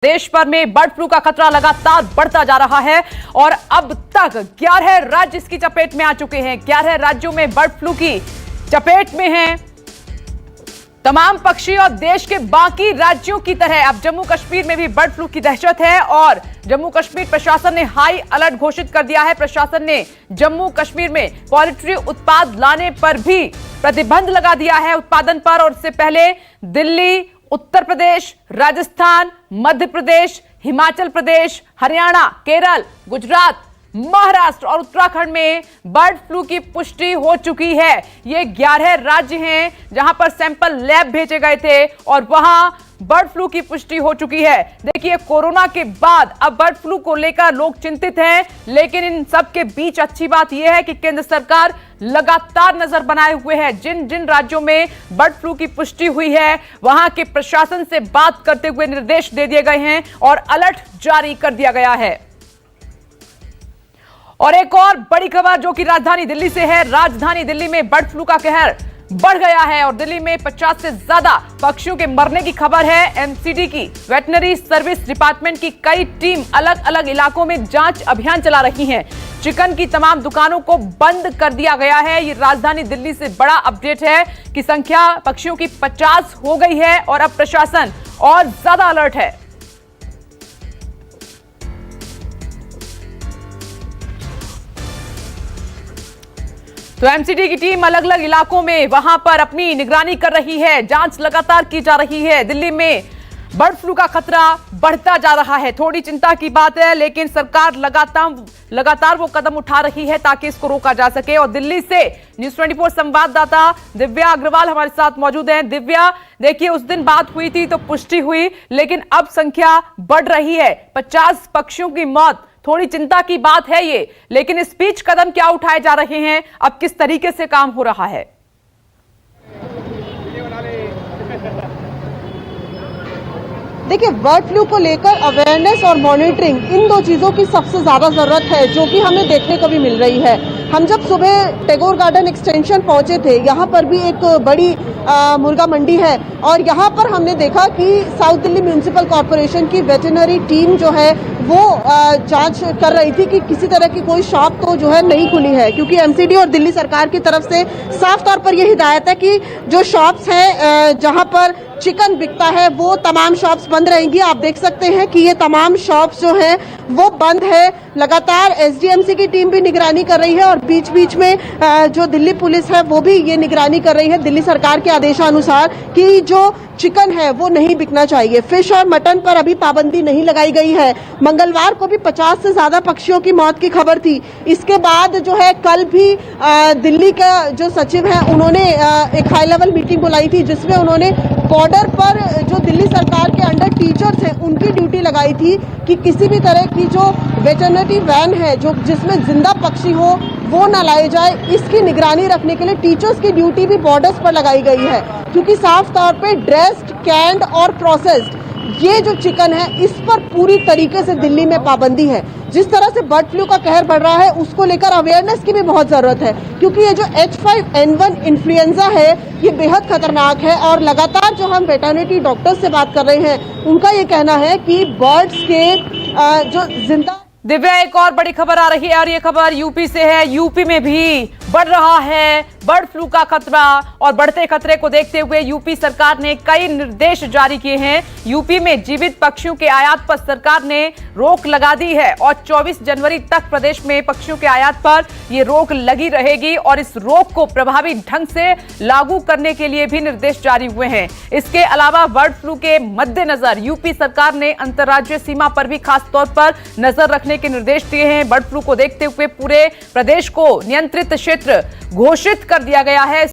देश भर में बर्ड फ्लू का खतरा लगातार बढ़ता जा रहा है और अब तक 11 राज्य इसकी चपेट में आ चुके हैं। 11 राज्यों में बर्ड फ्लू की चपेट में हैं तमाम पक्षी और देश के बाकी राज्यों की तरह अब जम्मू कश्मीर में भी बर्ड फ्लू की दहशत है और जम्मू कश्मीर प्रशासन ने हाई अलर्ट घोषित कर दिया है। प्रशासन ने जम्मू कश्मीर में पोल्ट्री उत्पाद लाने पर भी प्रतिबंध लगा दिया है उत्पादन पर। और इससे पहले दिल्ली, उत्तर प्रदेश, राजस्थान, मध्य प्रदेश, हिमाचल प्रदेश, हरियाणा, केरल, गुजरात, महाराष्ट्र और उत्तराखंड में बर्ड फ्लू की पुष्टि हो चुकी है। ये 11 राज्य हैं जहां पर सैंपल लैब भेजे गए थे और वहां बर्ड फ्लू की पुष्टि हो चुकी है। देखिए, कोरोना के बाद अब बर्ड फ्लू को लेकर लोग चिंतित हैं, लेकिन इन सब के बीच अच्छी बात यह है कि केंद्र सरकार लगातार नजर बनाए हुए है। जिन जिन राज्यों में बर्ड फ्लू की पुष्टि हुई है वहां के प्रशासन से बात करते हुए निर्देश दे दिए गए हैं और अलर्ट जारी कर दिया गया है। और एक और बड़ी खबर जो कि राजधानी दिल्ली से है। राजधानी दिल्ली में बर्ड फ्लू का कहर बढ़ गया है और दिल्ली में 50 से ज्यादा पक्षियों के मरने की खबर है। एमसीडी की वेटनरी सर्विस डिपार्टमेंट की कई टीम अलग अलग इलाकों में जांच अभियान चला रही हैं। चिकन की तमाम दुकानों को बंद कर दिया गया है। ये राजधानी दिल्ली से बड़ा अपडेट है कि संख्या पक्षियों की 50 हो गई है और अब प्रशासन और ज्यादा अलर्ट है। तो एमसीडी की टीम अलग अलग इलाकों में वहां पर अपनी निगरानी कर रही है, जांच लगातार की जा रही है। दिल्ली में बर्ड फ्लू का खतरा बढ़ता जा रहा है, थोड़ी चिंता की बात है, लेकिन सरकार लगातार वो कदम उठा रही है ताकि इसको रोका जा सके। और दिल्ली से न्यूज़ 24 संवाददाता दिव्या अग्रवाल हमारे साथ मौजूद हैं। दिव्या, देखिए, उस दिन बात हुई थी तो पुष्टि हुई, लेकिन अब संख्या बढ़ रही है, 50 पक्षियों की मौत, थोड़ी चिंता की बात है ये, लेकिन इस बीच कदम क्या उठाए जा रहे हैं, अब किस तरीके से काम हो रहा है? देखिए, बर्ड फ्लू को लेकर अवेयरनेस और मॉनिटरिंग, इन दो चीज़ों की सबसे ज़्यादा ज़रूरत है, जो कि हमें देखने को भी मिल रही है। हम जब सुबह टैगोर गार्डन एक्सटेंशन पहुंचे थे, यहाँ पर भी एक बड़ी मुर्गा मंडी है और यहाँ पर हमने देखा कि साउथ दिल्ली म्यूनिसिपल कॉरपोरेशन की वेटरनरी टीम जो है वो जांच कर रही थी कि किसी तरह की कोई शॉप तो जो है नहीं खुली है, क्योंकि एमसीडी और दिल्ली सरकार की तरफ से साफ तौर पर यह हिदायत है कि जो शॉप्स हैं जहाँ पर चिकन बिकता है वो तमाम शॉप्स बंद रहेंगी। आप देख सकते हैं कि ये तमाम शॉप्स जो हैं वो बंद है। लगातार एसडीएमसी की टीम भी निगरानी कर रही है और बीच बीच में जो दिल्ली पुलिस है वो भी ये निगरानी कर रही है दिल्ली सरकार के आदेशानुसार कि जो चिकन है वो नहीं बिकना चाहिए। फिश और मटन पर अभी पाबंदी नहीं लगाई गई है। मंगलवार को भी 50 से ज्यादा पक्षियों की मौत की खबर थी। इसके बाद जो है कल भी दिल्ली का जो सचिव है उन्होंने एक हाई लेवल मीटिंग बुलाई थी, जिसमें उन्होंने बॉर्डर पर जो दिल्ली सरकार के अंडर टीचर्स हैं उनकी ड्यूटी लगाई थी कि किसी भी तरह की जो वेटरनरी वैन है जो जिसमें जिंदा पक्षी हो वो ना लाए जाए। इसकी निगरानी रखने के लिए टीचर्स की ड्यूटी भी बॉर्डर्स पर लगाई गई है, क्योंकि साफ तौर पे ड्रेस्ड, कैंड और प्रोसेस्ड ये जो चिकन है इस पर पूरी तरीके से दिल्ली में पाबंदी है। जिस तरह से बर्ड फ्लू का कहर बढ़ रहा है उसको लेकर अवेयरनेस की भी बहुत जरूरत है, क्योंकि ये जो H5N1 इन्फ्लुएंजा है ये बेहद खतरनाक है। और लगातार जो हम वेटरनरी डॉक्टर्स से बात कर रहे हैं उनका ये कहना है कि बर्ड्स के जो जिंदा। दिव्या, एक और बड़ी खबर आ रही है और ये खबर यूपी से है। यूपी में भी बढ़ रहा है बर्ड फ्लू का खतरा और बढ़ते खतरे को देखते हुए यूपी सरकार ने कई निर्देश जारी किए हैं। यूपी में जीवित पक्षियों के आयात पर सरकार ने रोक लगा दी है और 24 जनवरी तक प्रदेश में पक्षियों के आयात पर यह रोक लगी रहेगी और इस रोक को प्रभावी ढंग से लागू करने के लिए भी निर्देश जारी हुए हैं। इसके अलावा बर्ड फ्लू के मद्देनजर यूपी सरकार ने अंतर्राज्यीय सीमा पर भी खास तौर पर नजर रखने के निर्देश दिए हैं। बर्ड फ्लू को देखते हुए पूरे प्रदेश को नियंत्रित क्षेत्र घोषित कर दिया गया है।